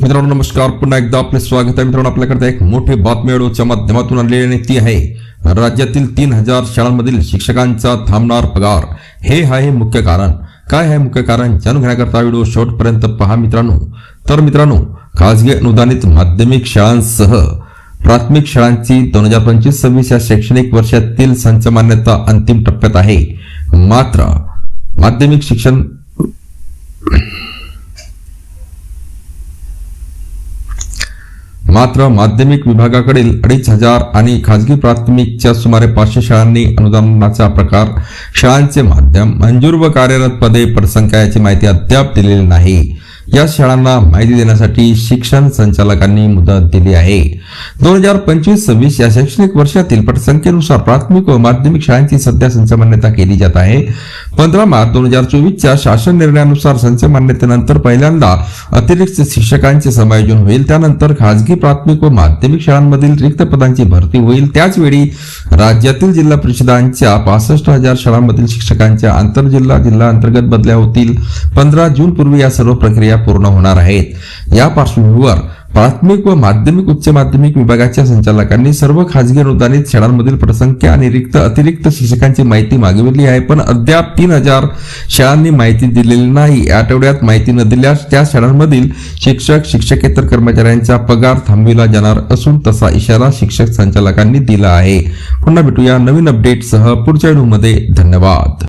मित्रांनो नमस्कार, पुन्हा एकदा आपले स्वागत आहे. मित्रांनो आपल्याकडे एक मोठी बातमी व्हिडिओच्या माध्यमातून आलेली आणि ती आहे राज्यातील 3000 शाळांमधील शिक्षकांचा थांबणार पगार. हे आहे मुख्य कारण. काय आहे मुख्य कारण जाणून घेण्याकरता व्हिडिओ शेवटपर्यंत पहा मित्रांनो. तर मित्रांनो, खासगी अनुदानित माध्यमिक शाळांसह प्राथमिक शाळांची 2025-26 या शैक्षणिक वर्षातील संच मान्यता अंतिम टप्प्यात आहे. मात्र माध्यमिक विभागाकडील 2500 आणि खासगी प्राथमिकच्या सुमारे 500 शाळांनी अनुदानाचा प्रकार, शाळांचे माध्यम, मंजूर व कार्यरत पदे, पटसंख्या याची माहिती अद्याप दिलेली नाही. या शाळांना माहिती देण्यासाठी शिक्षण संचालकांनी मुदत दिली आहे. 2025-26 या शैक्षणिक वर्षातील पटसंख्येनुसार प्राथमिक व माध्यमिक शाळांची सध्या संच मान्यता केली जात आहे. 15 मार्च 2024च्या शासन निर्णयानुसार संच मान्यतेनंतर पहिल्यांदा अतिरिक्त शिक्षकांचे समायोजन होईल. त्यानंतर खासगी प्राथमिक व माध्यमिक शाळांमधील रिक्त पदांची भरती होईल. त्याचवेळी राज्यातील जिल्हा परिषदांच्या 65,000 शाळांमधील शिक्षकांच्या आंतरजिल्हा जिल्हा अंतर्गत बदल्या होतील. 15 जून पूर्वी या सर्व प्रक्रिया पूर्ण होणार आहेत. या पार्श्वभूमीवर प्राथमिक व माध्यमिक उच्च माध्यमिक विभागाच्या संचालकांनी सर्व खासगी अनुदानित शाळांमधील पटसंख्या आणि अतिरिक्त शिक्षकांची माहिती मागविली आहे, पण अद्याप 3000 शाळांनी माहिती दिलेली नाही. या आठवड्यात माहिती न दिल्यास त्या शाळांमधील शिक्षक शिक्षकेतर कर्मचाऱ्यांचा पगार थांबविला जाणार असून तसा इशारा शिक्षक संचालकांनी दिला आहे. पुन्हा भेटूया नवीन अपडेटसह पुढच्या व्हिडिओमध्ये. धन्यवाद.